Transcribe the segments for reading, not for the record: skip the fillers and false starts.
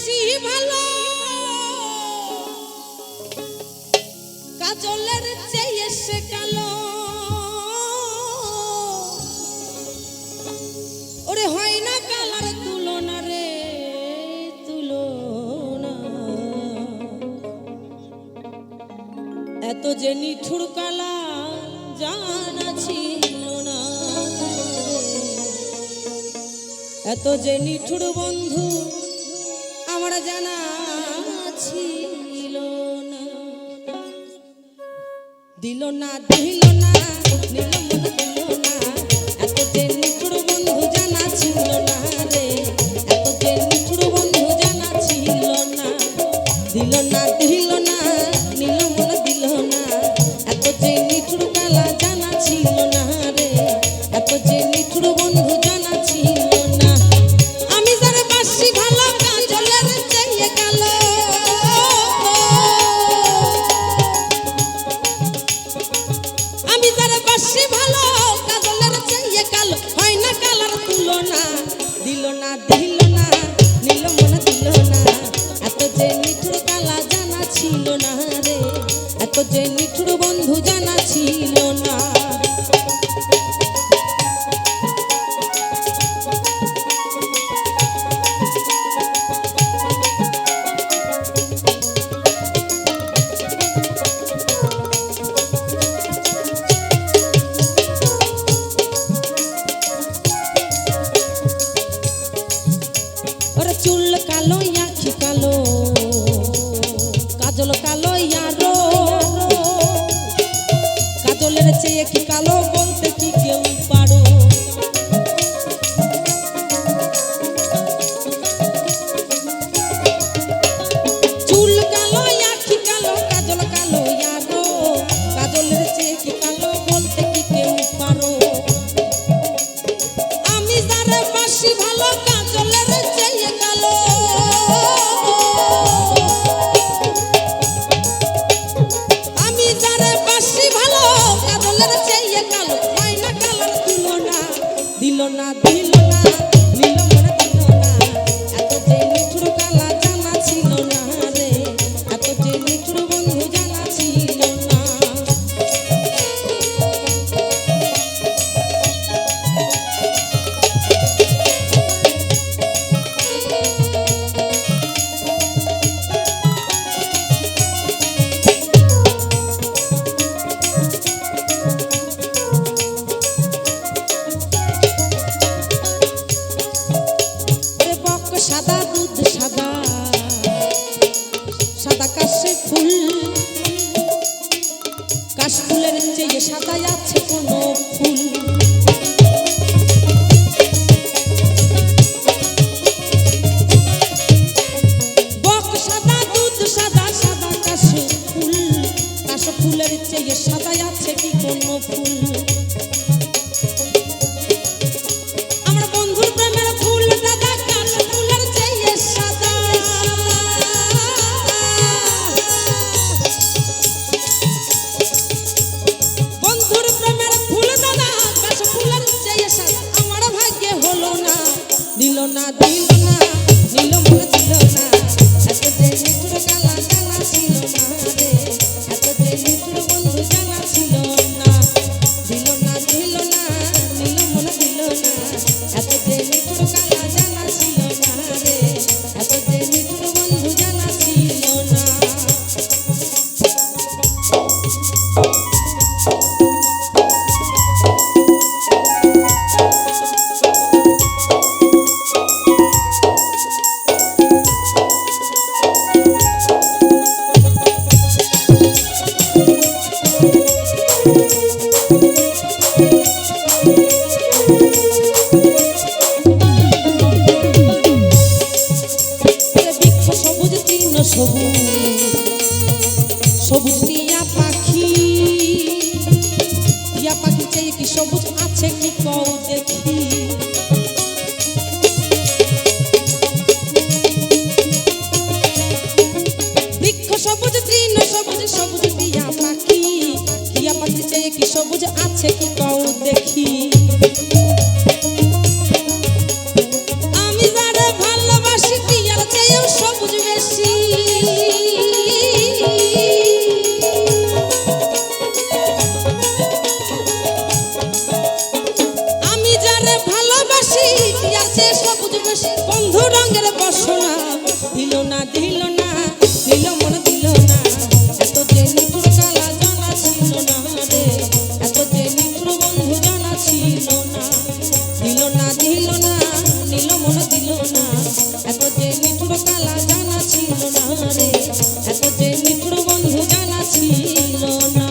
বাসি ভালো কাজলের চেয়ে সে কালো ওরে হয় না কালার তুলনা রে তুলনা এত যে নিঠুর কালা জানা ছিল না এত যে নিঠুর বন্ধু আমার জানা ছিল না দিল না দিল না নিল মন দিল না এত যে নিঠুর বন্ধু জানা ছিল না রে এত যে নিঠুর বন্ধু জানা ছিল না দিল না দিল না নিল মন দিল না এত যে নিঠুর কালা জানা ছিল না রে এত যে নিঠুর বন্ধু জানা ছিল না আমি যারে বাসি ভালো কাজলের চেয়ে কালো আমি যারে বাসি ভালো কাজলের চেয়ে কালো হয় না কালার তুলনা দিল না দিল না নিল মন দিল না এত যে নিঠুর কালা জানা ছিল না রে এত যে নিঠুর বন্ধু জানা ছিল না ওরে চুল কালো আঁখি কালো কাজল কালো ইয়ারো কাজলের চেয়ে কি কালো বলতে কি কেউ পারো চুল কালো আঁখি কালো কাজল কালো ইয়ারো কাজলের চেয়ে কি কালো বলতে কি কেউ পারো আমি যারে বাসি ভালো কাজলের চেয়ে কালো আমি যারে বাসি ভালো কাজলের চেয়ে কালো হয় না কালার তুলনা দিল না দিল না দিল মন দিল না এত যে নিঠুর কালা জানা ছিল না রে এত যে নিঠুর বন্ধু জানা ছিল না ওরে বক সাদা দুধ সাদা সাদা কাশে ফুল কাশ ফুলের চেয়ে সাদা আছে কোনো ফুল বক সাদা দুধ সাদা সাদা কাশে ফুল কাশ ফুলের চেয়ে সাদা আছে কি কোনো ফুল আমার বন্ধুর প্রেমের ফুল দাদা কাশ ফুলের চেয়ে সাদা বন্ধুর প্রেমের ফুল দাদা কাশ ফুলের চেয়ে সাদা আমার ভাগ্যে হলো না দিল না দিল না দিল মন দিল না এত যে নিঠুর কালা জানা ছিল না রে এত যে নিঠুর বন্ধু জানা ছিল না দিল না দিল না দিল মন দিল না এত যে নিঠুর কালা জানা ছিল না রে এত যে নিঠুর বন্ধু জানা ছিল না বৃক্ষ সবুজ তৃণ সবুজ সবুজ টিয়া পাখি চেয়ে কি সবুজ আছে কি কও দেখি বৃক্ষ সবুজ তৃণ সবুজ সবুজ টিয়া পাখি চেয়ে কি সবুজ আছে কি কও দেখি আমি যারে ভালোবাসি টিয়ার চেয়েও সবুজ বন্ধু রঙের বসনা দিল না দিল না দিল মন দিল না এত যে নিঠুর কালা জানা ছিল না রে এত যে নিঠুর বন্ধু জানা ছিল না দিল না দিল না দিল মন দিল না এত যে নিঠুর কালা জানা ছিল না রে এত যে নিঠুর বন্ধু জানা ছিল না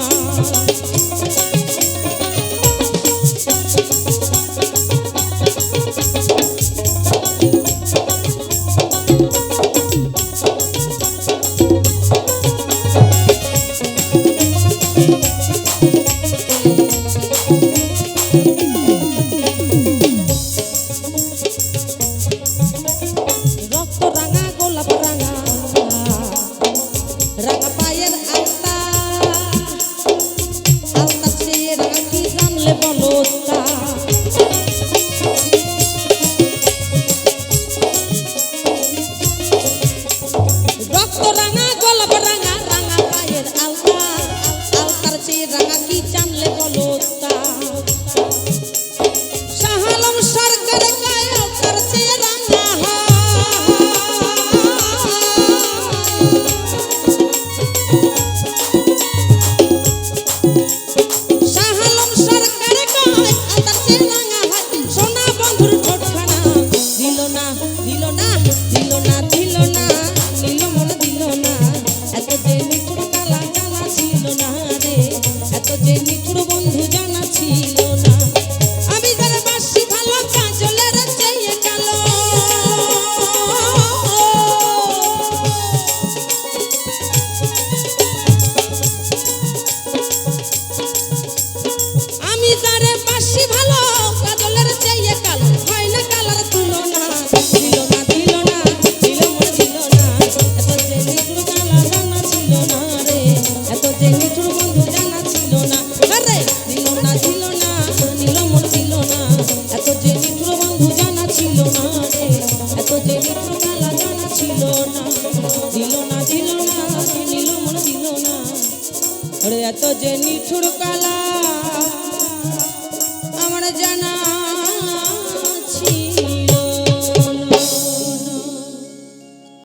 এত যে নিঠুর কালা